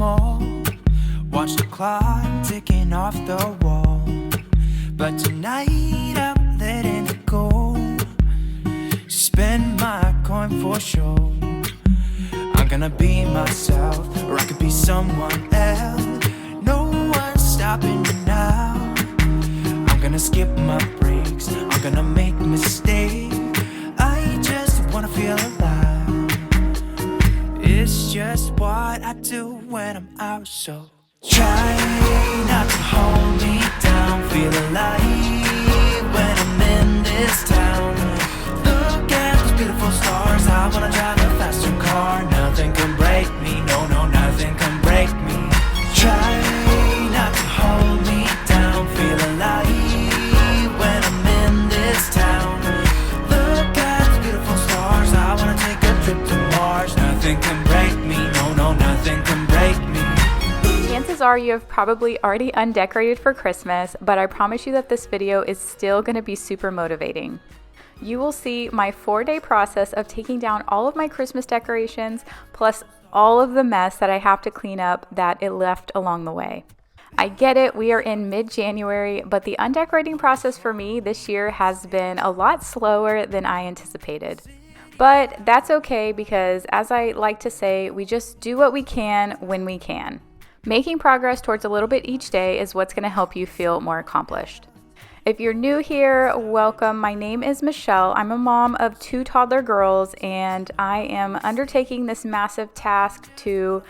small. Watch the clock ticking off the wall. But tonight I'm letting it go. Spend my coin for sure. I'm gonna be myself, or I could be someone else. No one's stopping me now. I'm gonna skip my breaks, I'm gonna make mistakes. I just wanna feel alive. It's just what I do when I'm out, so try not to hold me down. Feel alive when I'm in this town. Look at those beautiful stars. I wanna drive a faster car. Nothing can break me, no, no, nothing can break me. Try not to hold me down. Feel alive when I'm in this town. Look at those beautiful stars. I wanna take a trip to Mars. Nothing can break me, no, no, nothing can break me. Chances are you have probably already undecorated for Christmas, but I promise you that this video is still going to be super motivating. You will see my 4-day process of taking down all of my Christmas decorations, plus all of the mess that I have to clean up that it left along the way. I get it, we are in mid-January, but the undecorating process for me this year has been a lot slower than I anticipated. But that's okay because, as I like to say, we just do what we can when we can. Making progress towards a little bit each day is what's going to help you feel more accomplished. If you're new here, welcome. My name is Michelle. I'm a mom of 2 toddler girls, and I am undertaking this massive task to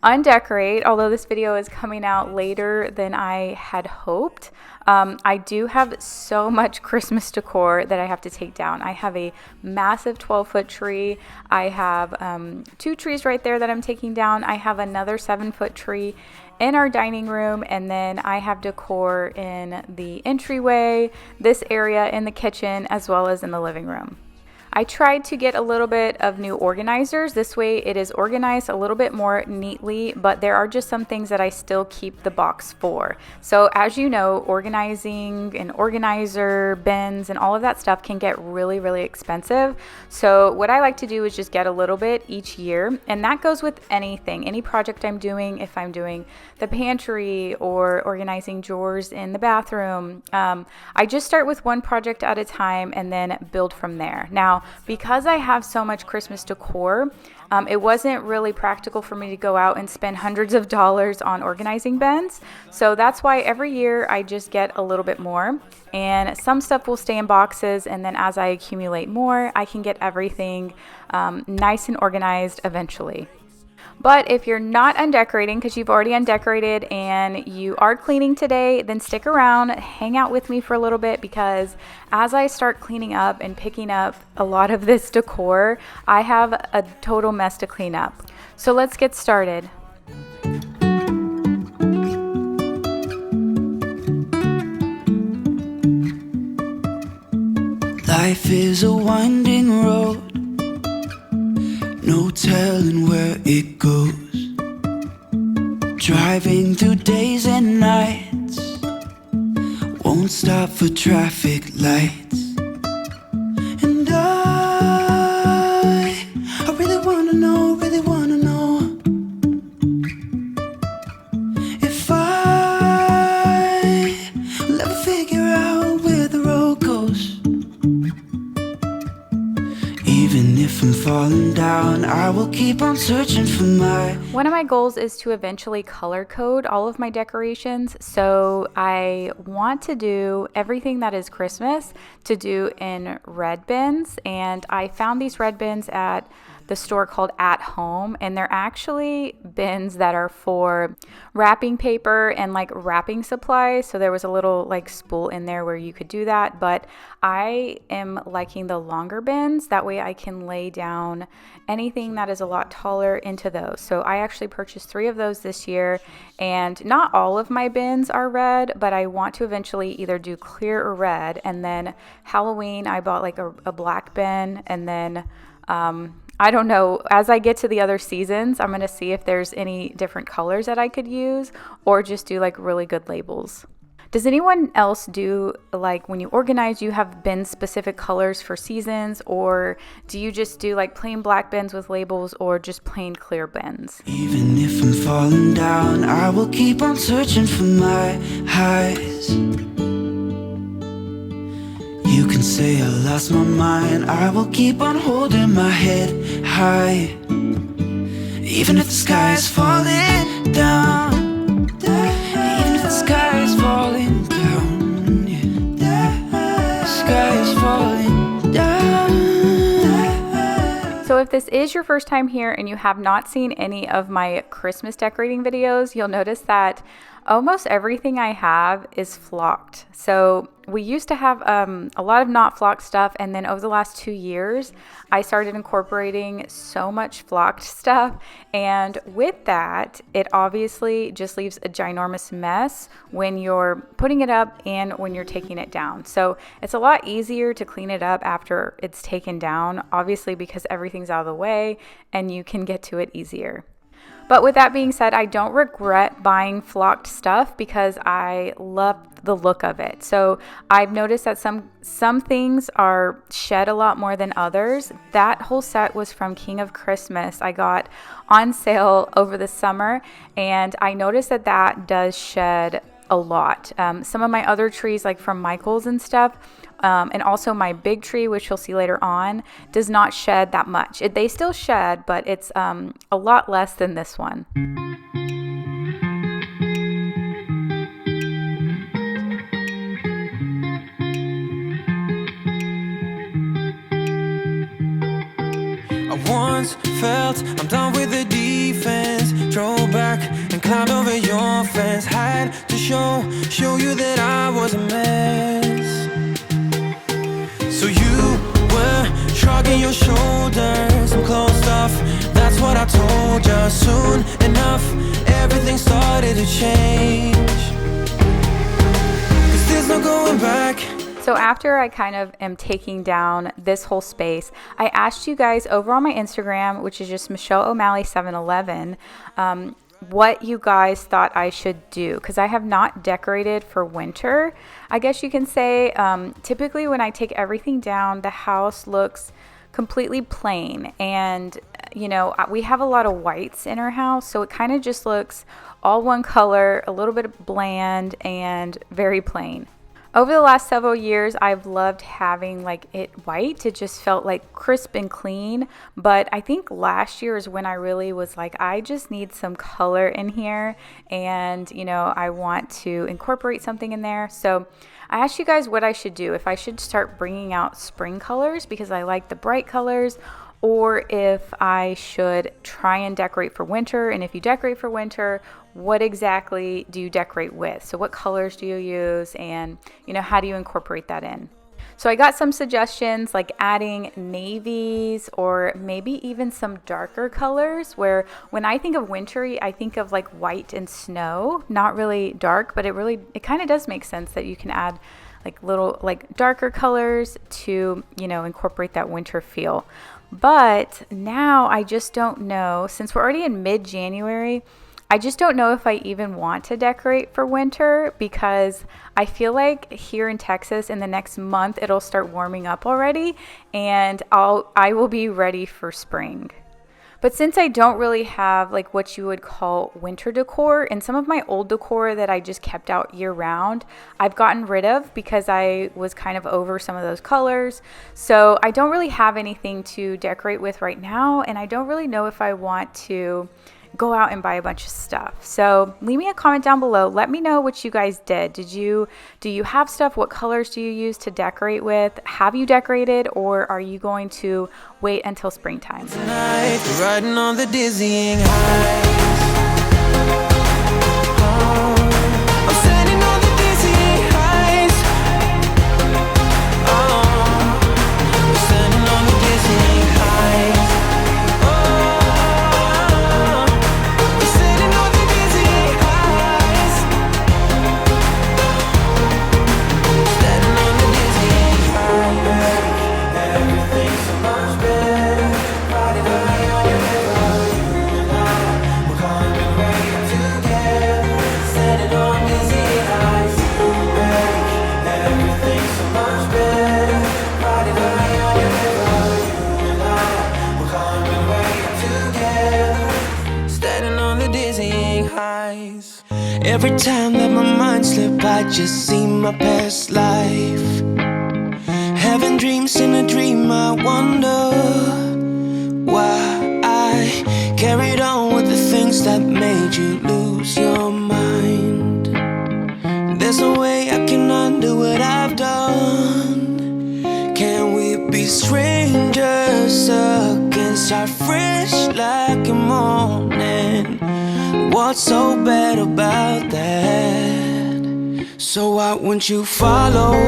undecorate, although this video is coming out later than I had hoped. I do have so much Christmas decor that I have to take down. I have a massive 12-foot tree. I have 2 trees right there that I'm taking down. I have another 7-foot tree in our dining room, and then I have decor in the entryway, this area in the kitchen, as well as in the living room. I tried to get a little bit of new organizers. This way it is organized a little bit more neatly, but there are just some things that I still keep the box for. So as you know, organizing an organizer, bins, and all of that stuff can get really, really expensive. So what I like to do is just get a little bit each year, and that goes with anything, any project I'm doing. If I'm doing the pantry or organizing drawers in the bathroom, I just start with one project at a time and then build from there. Now, because I have so much Christmas decor, it wasn't really practical for me to go out and spend hundreds of dollars on organizing bins. So that's why every year I just get a little bit more, and some stuff will stay in boxes, and then as I accumulate more, I can get everything nice and organized eventually. But if you're not undecorating because you've already undecorated and you are cleaning today, then stick around, hang out with me for a little bit, because as I start cleaning up and picking up a lot of this decor, I have a total mess to clean up. So let's get started. Life is a winding road, no telling where it goes. Driving through days and nights, won't stop for traffic lights. And I really wanna know if I will ever figure out where the road goes. Even if I'm falling down, I will keep on searching for my... One of my goals is to eventually color code all of my decorations. So I want to do everything that is Christmas to do in red bins. And I found these red bins at the store called At Home, and they're actually bins that are for wrapping paper and like wrapping supplies. So there was a little like spool in there where you could do that, but I am liking the longer bins. That way I can lay down anything that is a lot taller into those. So I actually purchased 3 of those this year, and not all of my bins are red, but I want to eventually either do clear or red. And then Halloween I bought like a black bin, and then I don't know, as I get to the other seasons, I'm going to see if there's any different colors that I could use, or just do like really good labels. Does anyone else do, like when you organize, you have bin specific colors for seasons, or do you just do like plain black bins with labels or just plain clear bins? Even if I'm falling down, I will keep on searching for my highs. You can say I lost my mind, I will keep on holding my head high. Even if the sky is falling down, even if the sky is falling down, yeah. The sky is falling down. So if this is your first time here and you have not seen any of my Christmas decorating videos, you'll notice that almost everything I have is flocked. So we used to have a lot of not flocked stuff, and then over the last 2 years I started incorporating so much flocked stuff, and with that it obviously just leaves a ginormous mess when you're putting it up and when you're taking it down. So it's a lot easier to clean it up after it's taken down, obviously, because everything's out of the way and you can get to it easier. But with that being said, I don't regret buying flocked stuff because I love the look of it. So I've noticed that some things are shed a lot more than others. That whole set was from King of Christmas. I got on sale over the summer, and I noticed that that does shed a lot. Some of my other trees, like from Michael's and stuff, and also my big tree, which you'll see later on, does not shed that much. They still shed, but it's a lot less than this one. I once felt I'm done with the defense. Drove back and climbed over your fence. Had to show you that I was a mess. So you were shrugging your shoulders and closed off. That's what I told you. Soon enough, everything started to change. 'Cause there's no going back. So after I kind of am taking down this whole space, I asked you guys over on my Instagram, which is just Michelle O'Malley 711, what you guys thought I should do, because I have not decorated for winter, I guess you can say. Typically when I take everything down, the house looks completely plain, and you know, we have a lot of whites in our house, so it kind of just looks all one color, a little bit bland and very plain. Over the last several years, I've loved having like it white. It just felt like crisp and clean. But I think last year is when I really was like, I just need some color in here. And, you know, I want to incorporate something in there. So I asked you guys what I should do. If I should start bringing out spring colors because I like the bright colors, or if I should try and decorate for winter. And if you decorate for winter, what exactly do you decorate with? So what colors do you use, and you know, how do you incorporate that in? So I got some suggestions like adding navies or maybe even some darker colors, where when I think of wintry, I think of like white and snow, not really dark, but it kind of does make sense that you can add like little like darker colors to, you know, incorporate that winter feel. But now I just don't know, since we're already in mid-January, I just don't know if I even want to decorate for winter, because I feel like here in Texas in the next month it'll start warming up already, and I will be ready for spring. But since I don't really have like what you would call winter decor, and some of my old decor that I just kept out year round, I've gotten rid of because I was kind of over some of those colors. So I don't really have anything to decorate with right now, and I don't really know if I want to go out and buy a bunch of stuff. So leave me a comment down below. Let me know what you guys did. Do you have stuff? What colors do you use to decorate with? Have you decorated, or are you going to wait until springtime? Tonight, we're riding on the dizzying heights. I'm standing on the dizzying heights. We're standing on the dizzying heights. We're standing on the dizzying heights. Standing on the dizzying heights. Everything's so much better. Riding high on your river, you and I. We're Every time that my mind slips, I just see my past life. Having dreams in a dream, I wonder why I carried on with the things that made you lose your mind. There's no way I can undo what I've done. Can we be strangers again? Start fresh like a morning. What's so bad about that? So why won't you follow?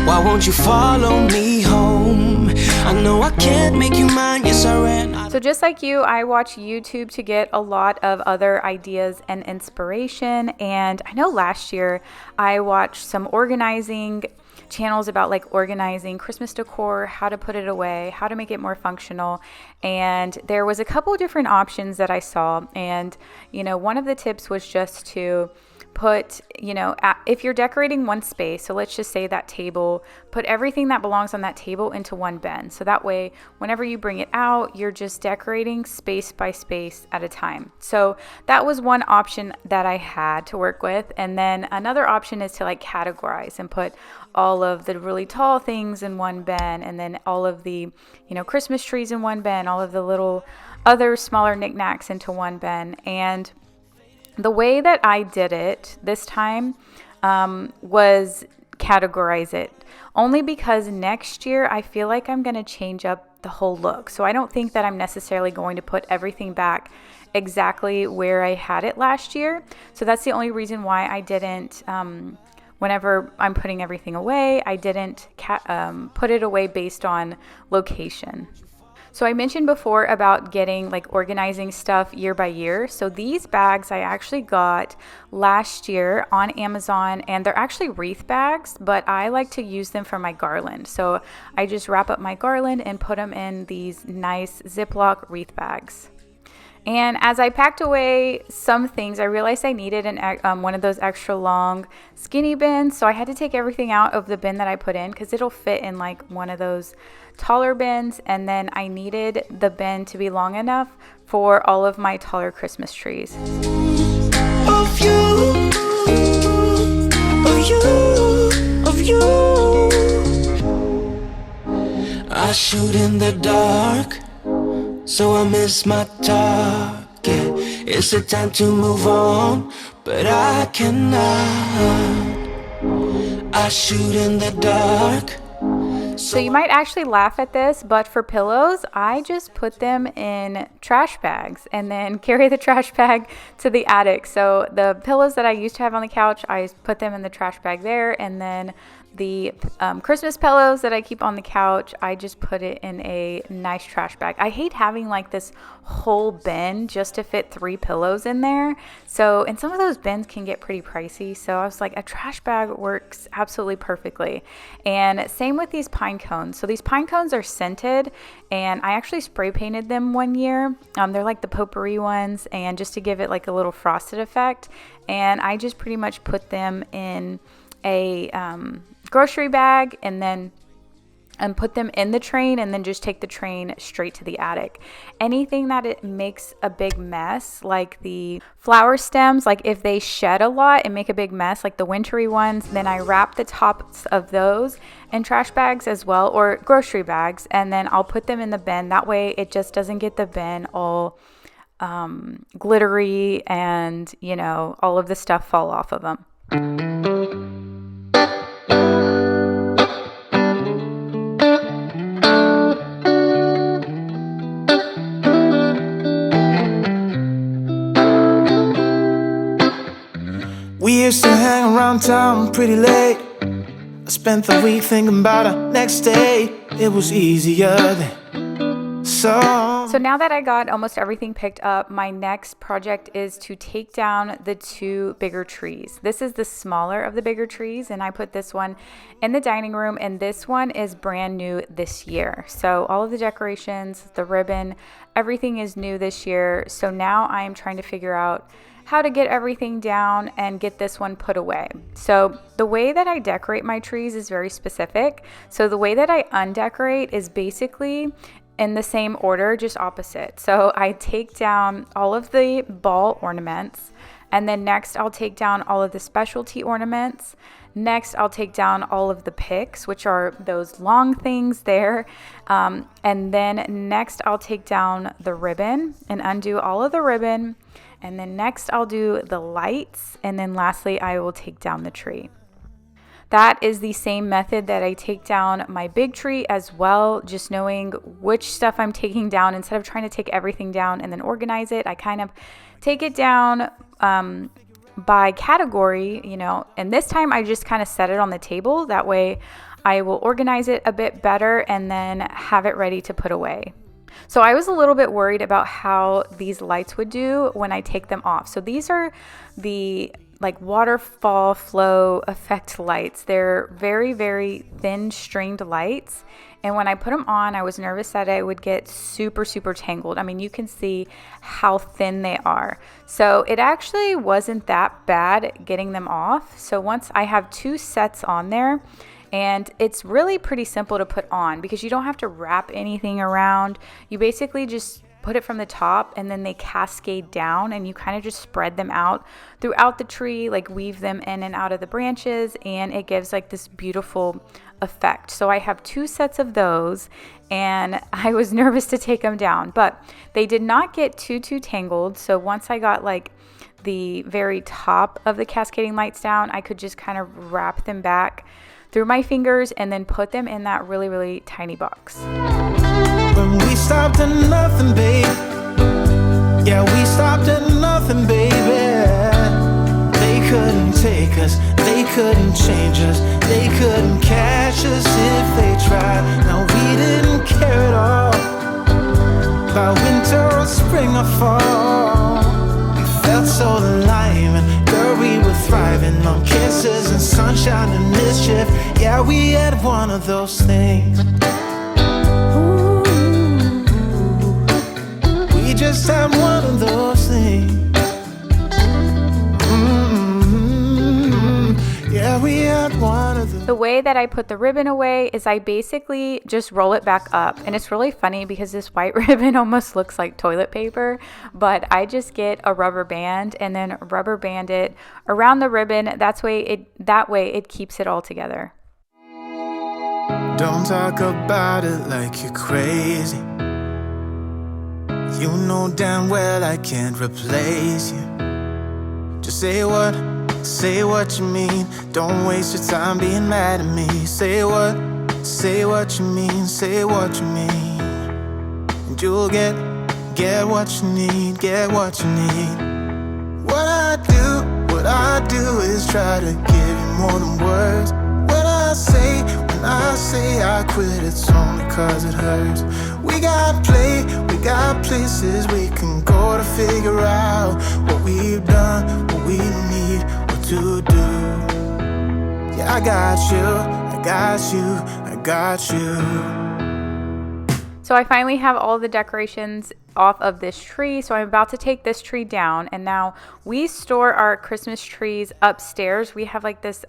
Why won't you follow me home? I know I can't make you mine, yes I ran. So just like you, I watch YouTube to get a lot of other ideas and inspiration. And I know last year I watched some organizing channels about like organizing Christmas decor, how to put it away, how to make it more functional. And there was a couple different options that I saw. And, one of the tips was just to put, if you're decorating one space, so let's just say that table, put everything that belongs on that table into one bin. So that way, whenever you bring it out, you're just decorating space by space at a time. So that was one option that I had to work with. And then another option is to like categorize and put all of the really tall things in one bin, and then all of the, Christmas trees in one bin, all of the little other smaller knickknacks into one bin. And the way that I did it this time was categorize it, only because next year I feel like I'm going to change up the whole look. So I don't think that I'm necessarily going to put everything back exactly where I had it last year. So that's the only reason why I didn't, whenever I'm putting everything away, I didn't put it away based on location. So I mentioned before about getting organizing stuff year by year. So these bags I actually got last year on Amazon, and they're actually wreath bags, but I like to use them for my garland. So I just wrap up my garland and put them in these nice Ziploc wreath bags. And as I packed away some things, I realized I needed one of those extra long skinny bins. So I had to take everything out of the bin that I put in because it'll fit in one of those taller bins. And then I needed the bin to be long enough for all of my taller Christmas trees. Of you, of you. I shoot in the dark, so I miss my target. It's a time to move on, but I cannot. I shoot in the dark. So you might actually laugh at this, but for pillows, I just put them in trash bags and then carry the trash bag to the attic. So the pillows that I used to have on the couch, I put them in the trash bag there, and then the Christmas pillows that I keep on the couch, I just put it in a nice trash bag. I hate having this whole bin just to fit 3 pillows in there. So, and some of those bins can get pretty pricey. So I was like, a trash bag works absolutely perfectly. And same with these pine cones. So these pine cones are scented, and I actually spray painted them one year. They're like the potpourri ones, and just to give it a little frosted effect. And I just pretty much put them in a grocery bag and put them in the train, and then just take the train straight to the attic. Anything that it makes a big mess, like the flower stems, if they shed a lot and make a big mess, like the wintry ones, then I wrap the tops of those in trash bags as well, or grocery bags, and then I'll put them in the bin. That way it just doesn't get the bin all glittery and all of the stuff fall off of them. We used to hang around town pretty late. I spent the week thinking about our next day. It was easier then. So now that I got almost everything picked up, my next project is to take down the 2 bigger trees. This is the smaller of the bigger trees, and I put this one in the dining room, and this one is brand new this year. So all of the decorations, the ribbon, everything is new this year. So now I am trying to figure out how to get everything down and get this one put away. So the way that I decorate my trees is very specific. So the way that I undecorate is basically in the same order, just opposite. So I take down all of the ball ornaments, And then next I'll take down all of the specialty ornaments. Next, I'll take down all of the picks, which are those long things there. And then next, I'll take down the ribbon and undo all of the ribbon. And then next, I'll do the lights. And then lastly, I will take down the tree. That is the same method that I take down my big tree as well, just knowing which stuff I'm taking down. Instead of trying to take everything down and then organize it, I kind of take it down by category, you know, and this time I just kind of set it on the table. That way I will organize it a bit better and then have it ready to put away. So I was a little bit worried about how these lights would do when I take them off. So these are the like waterfall flow effect lights. They're very, very thin stringed lights. And when I put them on, I was nervous that I would get super, super tangled. I mean, you can see how thin they are. So it actually wasn't that bad getting them off. So once I have 2 sets on there, and it's really pretty simple to put on because you don't have to wrap anything around. You basically just put it from the top and then they cascade down, and you kind of just spread them out throughout the tree, like weave them in and out of the branches, and it gives like this beautiful effect. So I have 2 sets of those, and I was nervous to take them down, but they did not get too tangled. So once I got like the very top of the cascading lights down, I could just kind of wrap them back through my fingers and then put them in that really, really tiny box. When we stopped at nothing, babe. Yeah, we stopped at nothing, baby. They couldn't take us, they couldn't change us, they couldn't catch us if they tried. Now we didn't care at all about winter or spring or fall. We felt so alive, and girl, we were thriving on kisses and sunshine and mischief. Yeah, we had one of those things. We just had one of those things. Yeah, we had one of those. The way that I put the ribbon away is I basically just roll it back up. And it's really funny because this white ribbon almost looks like toilet paper, but I just get a rubber band and then rubber band it around the ribbon. That way it keeps it all together. Don't talk about it like you're crazy. You know damn well I can't replace you. Just say what you mean. Don't waste your time being mad at me. Say what you mean. Say what you mean. And you'll get what you need. Get what you need. What I do is try to give you more than words. When I say I quit, it's only cause it hurts. We got places we can go to figure out what we've done, what we need, what to do. Yeah, I got you. So I finally have all the decorations off of this tree. So I'm about to take this tree down, and now we store our Christmas trees upstairs. We have like this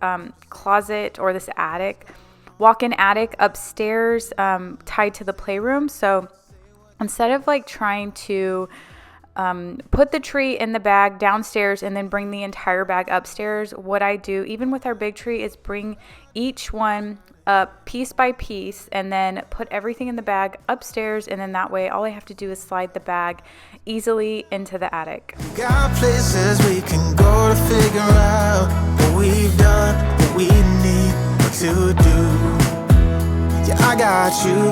closet or this attic, walk-in attic upstairs tied to the playroom. So instead of like trying to put the tree in the bag downstairs and then bring the entire bag upstairs, what I do, even with our big tree, is bring each one up piece by piece and then put everything in the bag upstairs, and then that way all I have to do is slide the bag easily into the attic. Got places we can go to figure out what we've done, what we need, what to do. Yeah, I got you.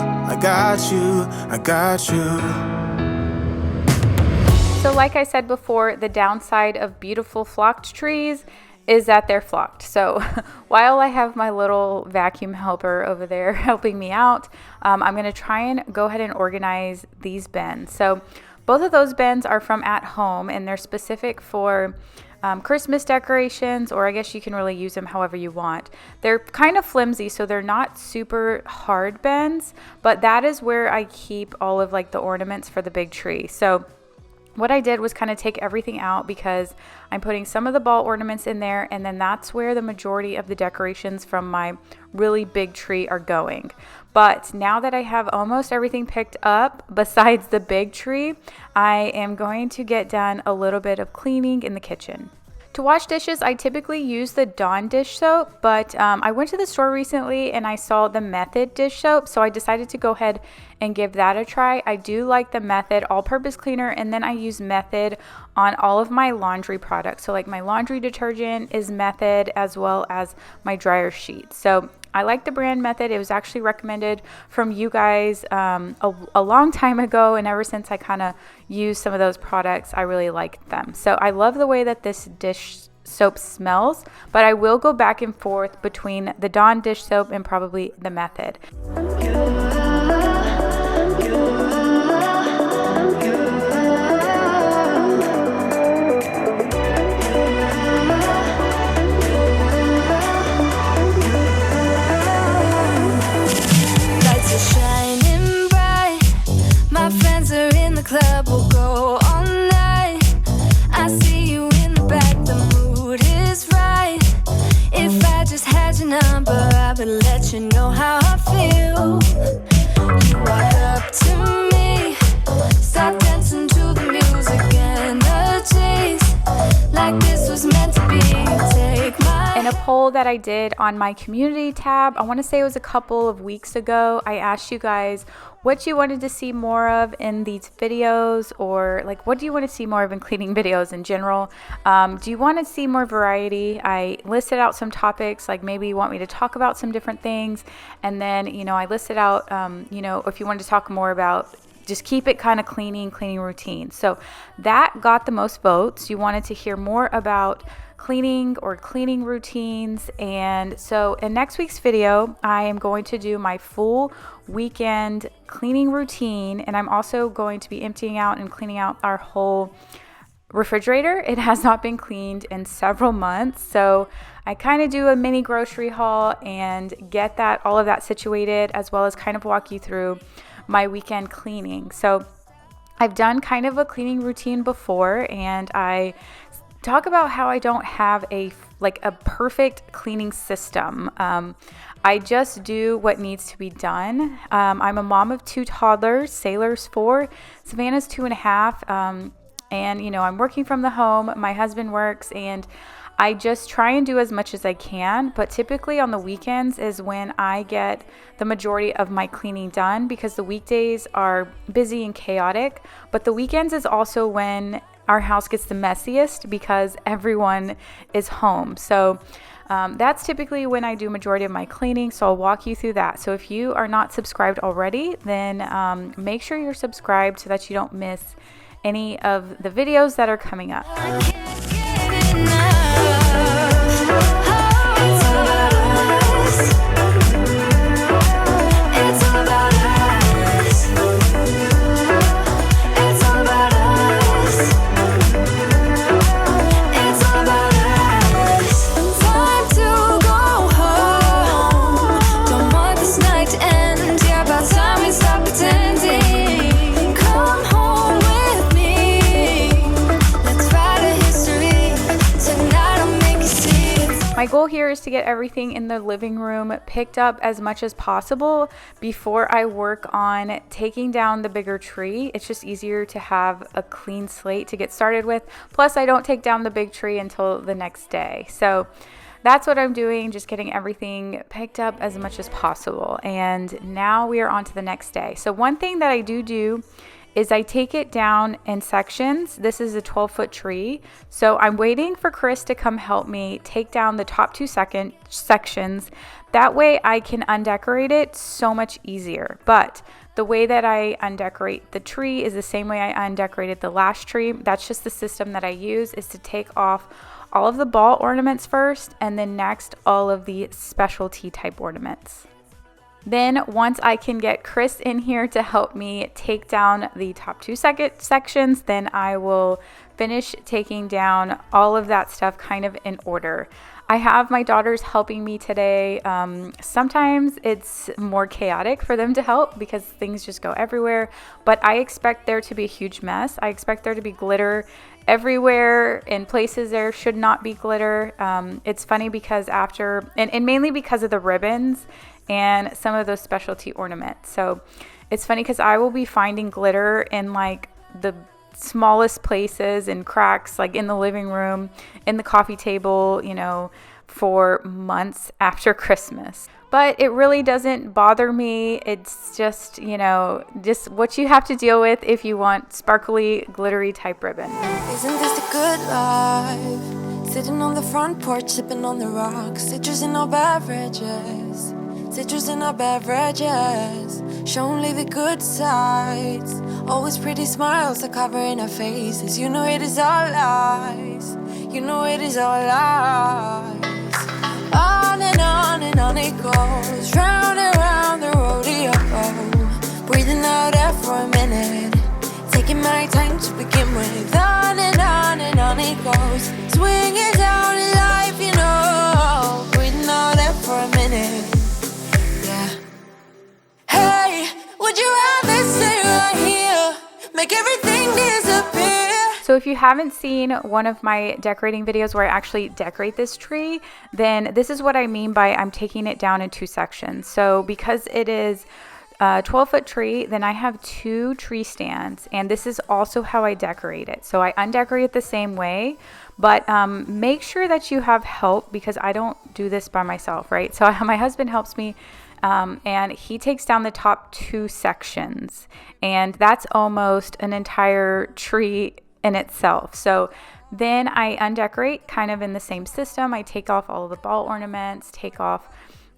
So like I said before, the downside of beautiful flocked trees is that they're flocked. So while I have my little vacuum helper over there helping me out, I'm going to try and go ahead and organize these bins. So both of those bins are from At Home, and they're specific for Christmas decorations, or I guess you can really use them however you want. They're kind of flimsy, so they're not super hard bins, but that is where I keep all of like the ornaments for the big tree. So what I did was kind of take everything out because I'm putting some of the ball ornaments in there, and then that's where the majority of the decorations from my really big tree are going. But now that I have almost everything picked up besides the big tree, I am going to get done a little bit of cleaning in the kitchen. To wash dishes, I typically use the Dawn dish soap, but I went to the store recently and I saw the Method dish soap, so I decided to go ahead and give that a try. I do like the Method all-purpose cleaner, and then I use Method on all of my laundry products. So like my laundry detergent is Method, as well as my dryer sheets. So I like the brand Method. It was actually recommended from you guys a long time ago, and ever since I kind of used some of those products, I really liked them. So I love the way that this dish soap smells, but I will go back and forth between the Dawn dish soap and probably the Method. Club will go all night. I see you in the back, the mood is right. If I just had your number, I would let you know how I feel. You walk up to me, start dancing to the music, energies like this was meant to be. Take my In a poll that I did on my community tab, I want to say it was a couple of weeks ago, I asked you guys what you wanted to see more of in these videos, or like what do you want to see more of in cleaning videos in general. Do you want to see more variety? I listed out some topics, like maybe you want me to talk about some different things, and then I listed out if you wanted to talk more about just keep it kind of cleaning routine. So that got the most votes. You wanted to hear more about cleaning or cleaning routines. And so in next week's video, I am going to do my full weekend cleaning routine, and I'm also going to be emptying out and cleaning out our whole refrigerator. It has not been cleaned in several months, so I kind of do a mini grocery haul and get all of that situated, as well as kind of walk you through my weekend cleaning. So I've done kind of a cleaning routine before, and I talk about how I don't have a perfect cleaning system. I just do what needs to be done. I'm a mom of 2 toddlers. Sailor's 4, Savannah's 2.5, and I'm working from the home. My husband works, and I just try and do as much as I can, but typically on the weekends is when I get the majority of my cleaning done, because the weekdays are busy and chaotic, but the weekends is also when our house gets the messiest because everyone is home. So that's typically when I do majority of my cleaning, so I'll walk you through that. So if you are not subscribed already, then make sure you're subscribed so that you don't miss any of the videos that are coming up. My goal here is to get everything in the living room picked up as much as possible before I work on taking down the bigger tree. It's just easier to have a clean slate to get started with. Plus, I don't take down the big tree until the next day. So that's what I'm doing, just getting everything picked up as much as possible. And now we are on to the next day. So one thing that I do is I take it down in sections. This is a 12-foot tree. So I'm waiting for Chris to come help me take down the top 2 sections. That way I can undecorate it so much easier. But the way that I undecorate the tree is the same way I undecorated the last tree. That's just the system that I use, is to take off all of the ball ornaments first, and then next all of the specialty type ornaments. Then once I can get Chris in here to help me take down the top 2 sections, then I will finish taking down all of that stuff kind of in order. I have my daughters helping me today. Sometimes it's more chaotic for them to help because things just go everywhere, but I expect there to be a huge mess. I expect there to be glitter everywhere in places there should not be glitter. It's funny because and mainly because of the ribbons and some of those specialty ornaments. So it's funny because I will be finding glitter in like the smallest places and cracks, like in the living room, in the coffee table, for months after Christmas. But it really doesn't bother me. It's just, just what you have to deal with if you want sparkly, glittery type ribbon. Isn't this a good life? Sitting on the front porch, sipping on the rocks, citrus in our beverages. Citrus in our beverages, show only the good sides. Always pretty smiles are covering our faces. You know it is all lies. You know it is all lies. On and on it goes, round and round the rodeo. Breathing out air for a minute, taking my time to begin with. On and on it goes, swinging down in life, breathing out air for a minute. Hey, would you rather stay right here? Make everything disappear. So if you haven't seen one of my decorating videos where I actually decorate this tree, then this is what I mean by I'm taking it down in 2 sections. So because it is a 12-foot tree, then I have 2 tree stands, and this is also how I decorate it. So I undecorate it the same way, but make sure that you have help, because I don't do this by myself, right? So my husband helps me. And he takes down the top 2 sections, and that's almost an entire tree in itself. So then I undecorate kind of in the same system. I take off all of the ball ornaments, take off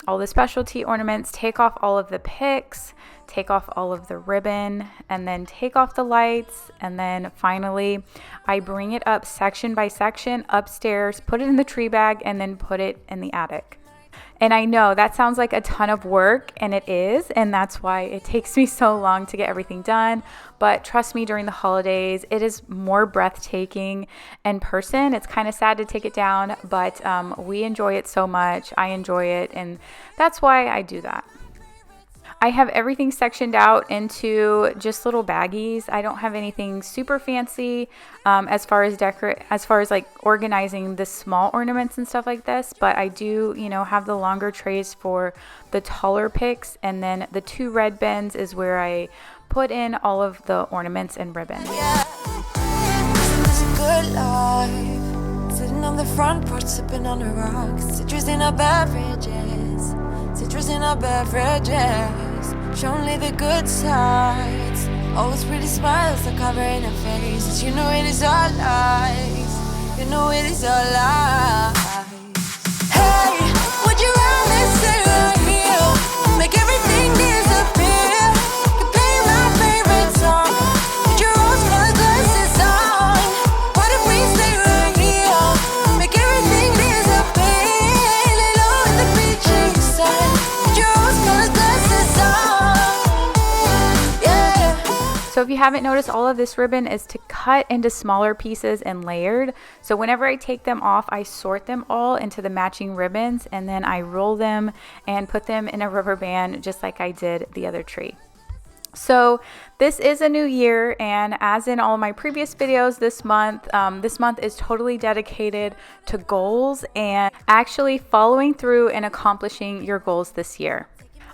all the specialty ornaments, take off all of the picks, take off all of the ribbon, and then take off the lights. And then finally, I bring it up section by section upstairs, put it in the tree bag, and then put it in the attic. And I know that sounds like a ton of work, and it is, and that's why it takes me so long to get everything done. But trust me, during the holidays, it is more breathtaking in person. It's kind of sad to take it down, but we enjoy it so much. I enjoy it, and that's why I do that. I have everything sectioned out into just little baggies. I don't have anything super fancy as far as like organizing the small ornaments and stuff like this, but I do, have the longer trays for the taller picks, and then the 2 red bins is where I put in all of the ornaments and ribbon. Yeah. It's a good life. Sitting on the front porch, sipping on the rocks, citrus in our beverages. Citrus in our beverages, show only the good sides. Always pretty smiles are covering our faces. You know it is all lies. You know it is all lies. Hey, would you rather stay right here? Make everything disappear. You play my favorite song. Put your rose-colored glasses on. What if we stay right here? Make everything disappear. Lay low in the beach side. Put your rose-colored glasses on. Yeah. So if you haven't noticed, all of this ribbon is to cut into smaller pieces and layered. So whenever I take them off, I sort them all into the matching ribbons, and then I roll them and put them in a rubber band just like I did the other tree. So this is a new year, and as in all my previous videos this month is totally dedicated to goals and actually following through and accomplishing your goals this year.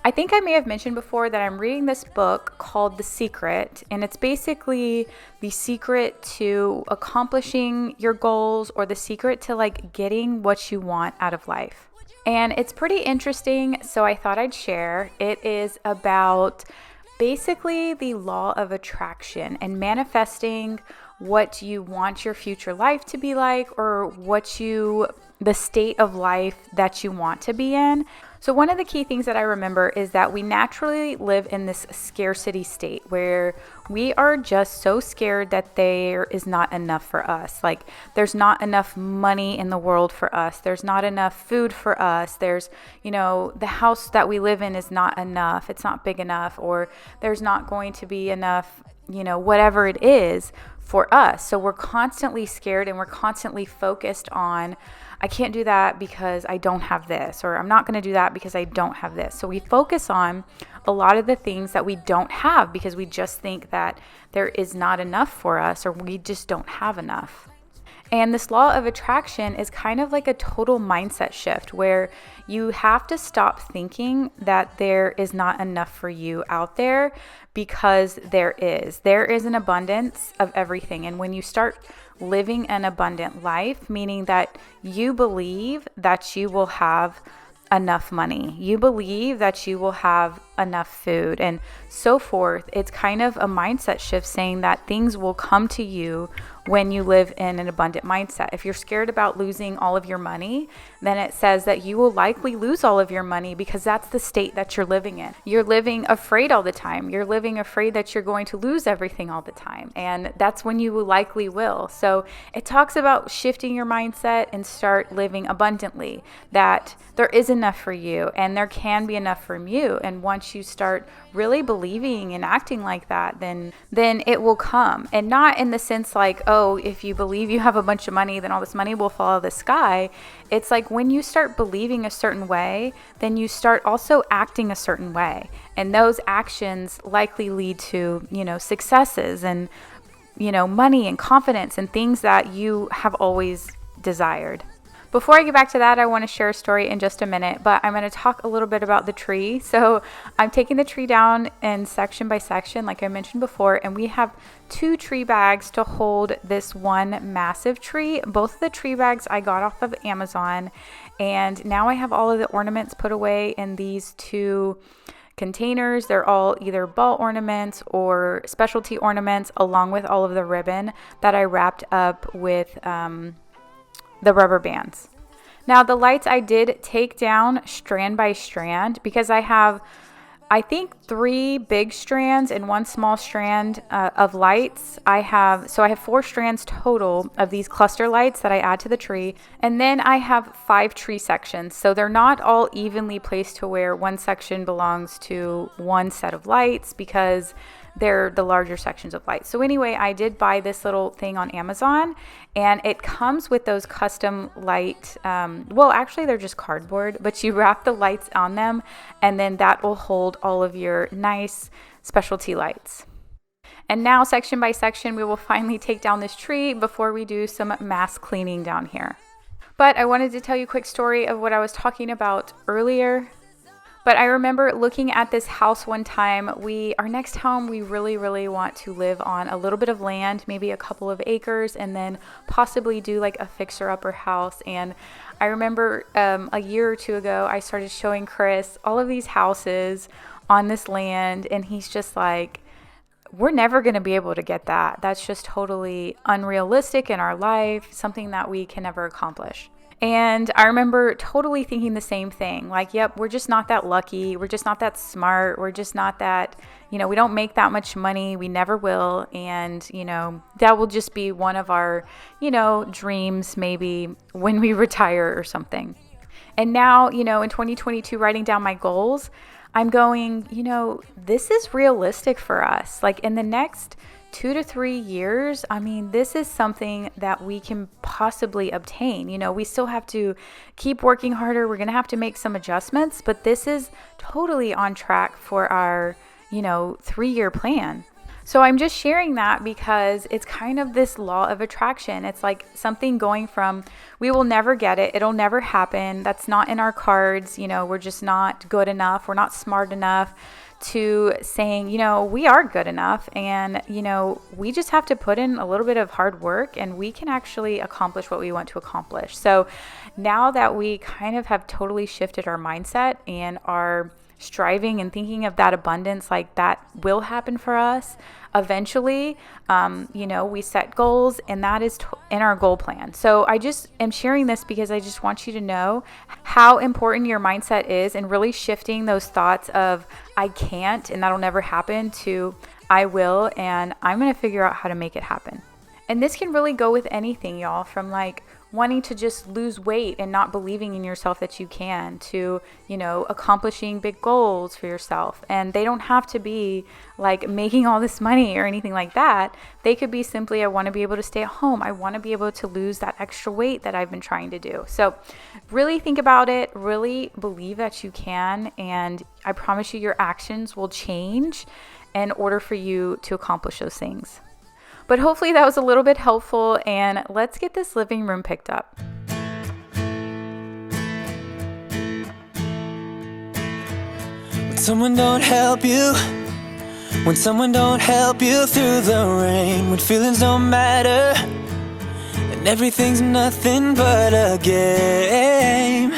I think I may have mentioned before that I'm reading this book called The Secret, and it's basically the secret to accomplishing your goals, or the secret to like getting what you want out of life. And it's pretty interesting, so I thought I'd share. It is about basically the law of attraction and manifesting what you want your future life to be like, or the state of life that you want to be in. So one of the key things that I remember is that we naturally live in this scarcity state where we are just so scared that there is not enough for us. Like there's not enough money in the world for us. There's not enough food for us. There's, the house that we live in is not enough. It's not big enough, or there's not going to be enough, whatever it is for us. So we're constantly scared, and we're constantly focused on, I can't do that because I don't have this, or I'm not going to do that because I don't have this. So we focus on a lot of the things that we don't have because we just think that there is not enough for us, or we just don't have enough. And this law of attraction is kind of like a total mindset shift where you have to stop thinking that there is not enough for you out there, because there is. There is an abundance of everything. And when you start living an abundant life, meaning that you believe that you will have enough money, you believe that you will have enough food and so forth. It's kind of a mindset shift saying that things will come to you when you live in an abundant mindset. If you're scared about losing all of your money, then it says that you will likely lose all of your money, because that's the state that you're living in. You're living afraid all the time. You're living afraid that you're going to lose everything all the time. And that's when you likely will. So it talks about shifting your mindset and start living abundantly, that there is enough for you and there can be enough from you. And once you start really believing and acting like that, then it will come. And not in the sense like, oh, if you believe you have a bunch of money, then all this money will fall out of the sky. It's like when you start believing a certain way, then you start also acting a certain way. And those actions likely lead to, successes and, money and confidence and things that you have always desired. Before I get back to that, I want to share a story in just a minute, but I'm going to talk a little bit about the tree. So I'm taking the tree down in section by section, like I mentioned before, and we have 2 tree bags to hold this one massive tree. Both of the tree bags I got off of Amazon, and now I have all of the ornaments put away in these 2 containers. They're all either ball ornaments or specialty ornaments, along with all of the ribbon that I wrapped up with the rubber bands. Now the lights I did take down strand by strand, because I have, I think, 3 big strands and 1 small strand of lights. I have 4 strands total of these cluster lights that I add to the tree. And then I have 5 tree sections. So they're not all evenly placed to where one section belongs to one set of lights, because they're the larger sections of light. So anyway, I did buy this little thing on Amazon, and it comes with those custom light, actually they're just cardboard, but you wrap the lights on them, and then that will hold all of your nice specialty lights. And now, section by section, we will finally take down this tree before we do some mass cleaning down here. But I wanted to tell you a quick story of what I was talking about earlier. But I remember looking at this house one time. Our next home, we really, really want to live on a little bit of land, maybe a couple of acres, and then possibly do like a fixer-upper house. And I remember a year or 2 ago, I started showing Chris all of these houses on this land, and he's just like, we're never going to be able to get that. That's just totally unrealistic in our life, something that we can never accomplish. And I remember totally thinking the same thing. Like, yep, we're just not that lucky. We're just not that smart. We're just not that, we don't make that much money. We never will. And, that will just be one of our, dreams maybe when we retire or something. And now, in 2022, writing down my goals, I'm going, this is realistic for us. Like in the next 2 to 3 years, this is something that we can possibly obtain. We still have to keep working harder. We're going to have to make some adjustments, but this is totally on track for our, 3-year plan. So I'm just sharing that because it's kind of this law of attraction. It's like something going from, we will never get it. It'll never happen. That's not in our cards. We're just not good enough. We're not smart enough, to saying, we are good enough, and, we just have to put in a little bit of hard work and we can actually accomplish what we want to accomplish. So now that we kind of have totally shifted our mindset and are striving and thinking of that abundance, like that will happen for us eventually, we set goals, and that is in our goal plan. So I just am sharing this because I just want you to know how important your mindset is, and really shifting those thoughts of I can't and that'll never happen to I will, and I'm going to figure out how to make it happen. And this can really go with anything, y'all, from like wanting to just lose weight and not believing in yourself that you can, to, accomplishing big goals for yourself. And they don't have to be like making all this money or anything like that. They could be simply, I want to be able to stay at home. I want to be able to lose that extra weight that I've been trying to do. So really think about it, really believe that you can. And I promise you, your actions will change in order for you to accomplish those things. But hopefully that was a little bit helpful, and let's get this living room picked up. When someone don't help you, when someone don't help you through the rain, when feelings don't matter, and everything's nothing but a game.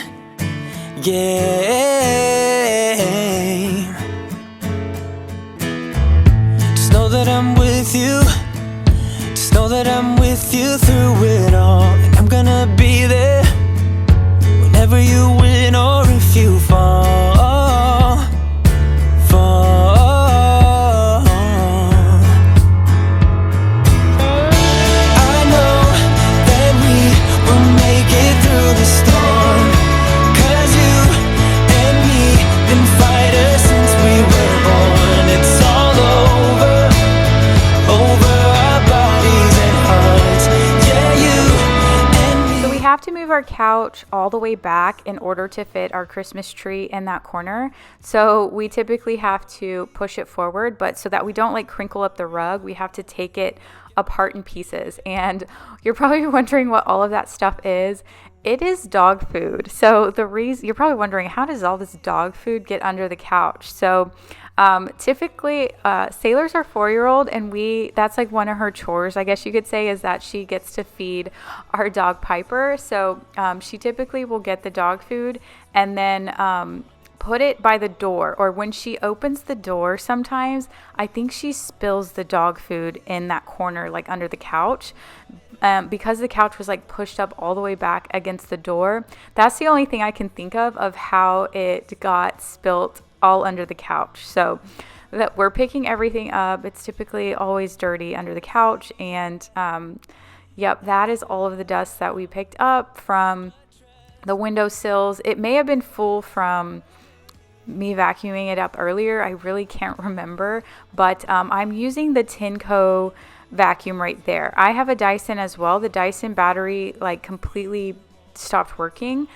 Just know that I'm with you. Just know that I'm with you through it all. And I'm gonna be there whenever you win or if you fall. I know that we will make it through the storm, 'cause you and me been fighters since we were born. It's all over our bodies and hearts. Yeah, you and me. So we have to move our couch all the way back in order to fit our Christmas tree in that corner. So we typically have to push it forward, but so that we don't like crinkle up the rug, we have to take it apart in pieces. And you're probably wondering what all of that stuff is. It is dog food. So the reason you're probably wondering, how does all this dog food get under the couch? So typically Sailor's our 4-year-old, and that's like one of her chores, I guess you could say, is that she gets to feed our dog Piper. So she typically will get the dog food and then put it by the door, or when she opens the door, sometimes I think she spills the dog food in that corner, like under the couch. Because the couch was like pushed up all the way back against the door. That's the only thing I can think of how it got spilt all under the couch. So that we're picking everything up. It's typically always dirty under the couch. And yep, that is all of the dust that we picked up from the windowsills. It may have been full from me vacuuming it up earlier. I really can't remember, but I'm using the Tenco vacuum right there. I have a Dyson as well. The Dyson battery like completely stopped working.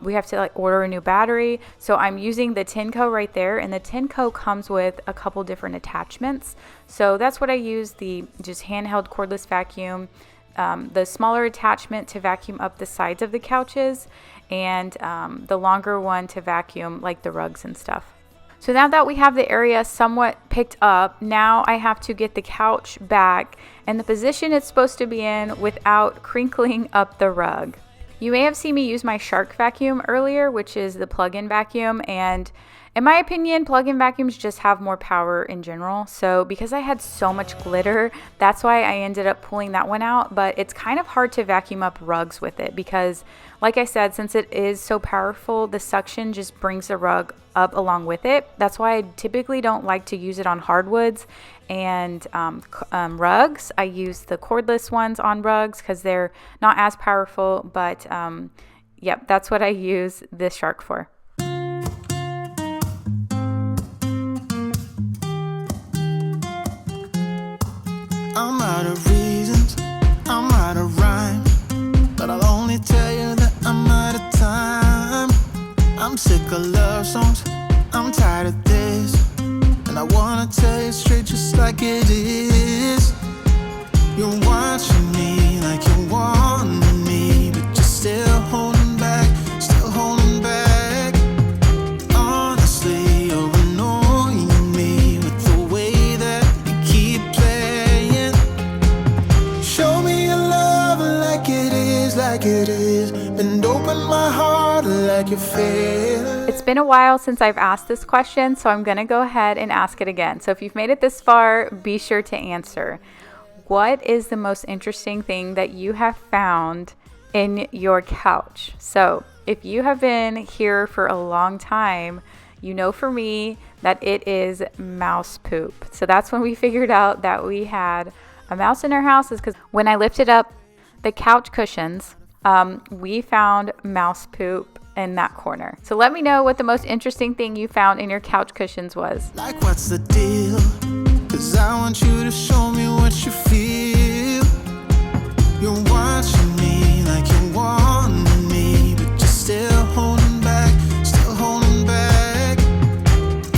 We have to like order a new battery. So I'm using the Tenco right there, and the Tenco comes with a couple different attachments. So that's what I use, the just handheld cordless vacuum, the smaller attachment to vacuum up the sides of the couches, and the longer one to vacuum like the rugs and stuff. So now that we have the area somewhat picked up, now I have to get the couch back in the position it's supposed to be in without crinkling up the rug. You may have seen me use my Shark vacuum earlier, which is the plug-in vacuum, and in my opinion, plug-in vacuums just have more power in general. So because I had so much glitter, that's why I ended up pulling that one out. But it's kind of hard to vacuum up rugs with it because, like I said, since it is so powerful, the suction just brings the rug up along with it. That's why I typically don't like to use it on hardwoods and rugs. I use the cordless ones on rugs because they're not as powerful. But yep, that's what I use this Shark for. I'm out of reasons, I'm out of rhyme, but I'll only tell you that I'm out of time. I'm sick of love songs, I'm tired of this, and I wanna tell you straight just like it is. You're watching me like you want me, but you're still holding back, still holding back. Honestly, you're annoying me with the way that you keep playing. Show me your love like it is, bend open my heart like you feel. It's been a while since I've asked this question, so I'm gonna go ahead and ask it again. So if you've made it this far, be sure to answer. What is the most interesting thing that you have found in your couch? So if you have been here for a long time, you know for me that it is mouse poop. So that's when we figured out that we had a mouse in our house, is because when I lifted up the couch cushions, we found mouse poop in that corner. So let me know what the most interesting thing you found in your couch cushions was. Like, what's the deal? 'Cause I want you to show me what you feel. You're watching me like you want me, but you're still holding back, still holding back.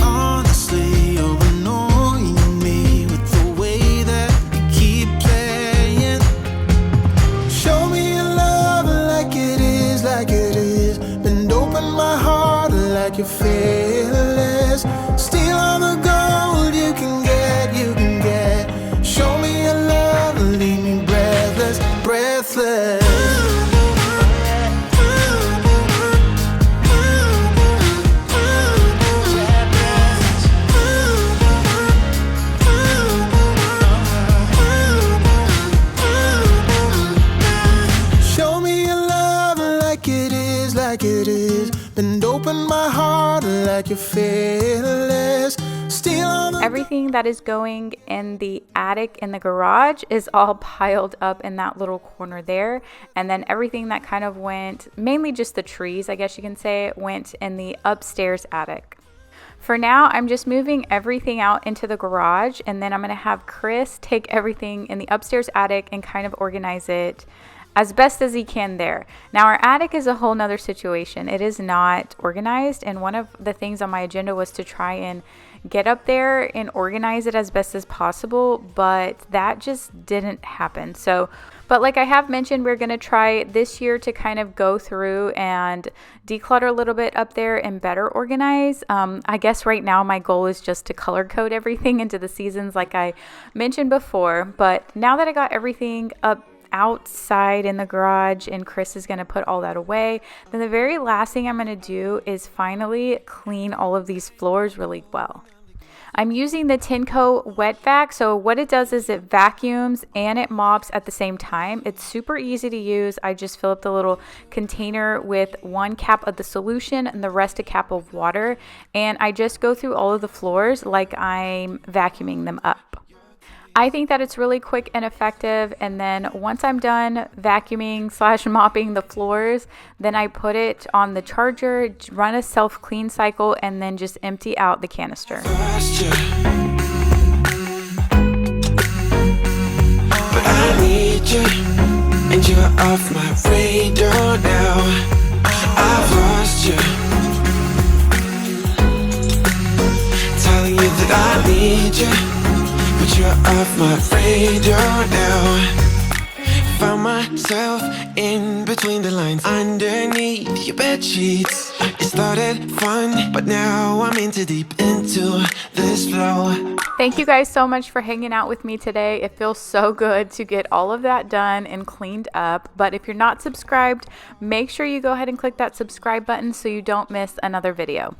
Honestly, you're annoying me with the way that you keep playing. like you're fearless. Still on the Everything that is going in the attic in the garage is all piled up in that little corner there. And then everything that kind of went, mainly just the trees, I guess you can say, went in the upstairs attic. For now, I'm just moving everything out into the garage, and then I'm going to have Chris take everything in the upstairs attic and kind of organize it as best as he can there. Now, our attic is a whole nother situation. It is not organized, and one of the things on my agenda was to try and get up there and organize it as best as possible, but that just didn't happen. But like I have mentioned, we're going to try this year to kind of go through and declutter a little bit up there and better organize. I guess right now my goal is just to color code everything into the seasons like I mentioned before. But now that I got everything up outside in the garage and Chris is going to put all that away, then the very last thing I'm going to do is finally clean all of these floors really well. I'm using the Tenco wet vac. So what it does is it vacuums and it mops at the same time. It's super easy to use. I just fill up the little container with 1 cap of the solution and the rest a cap of water. And I just go through all of the floors like I'm vacuuming them up. I think that it's really quick and effective, and then once I'm done vacuuming / mopping the floors, then I put it on the charger, run a self-clean cycle, and then just empty out the canister. But I need you, and you're off my radar now. I've lost you, telling you that I need you, but you're off my radar now. Found myself in between the lines, underneath your bed sheets. It started fun, but now I'm in too deep into this flow. Thank you guys so much for hanging out with me today. It feels so good to get all of that done and cleaned up. But if you're not subscribed, make sure you go ahead and click that subscribe button so you don't miss another video.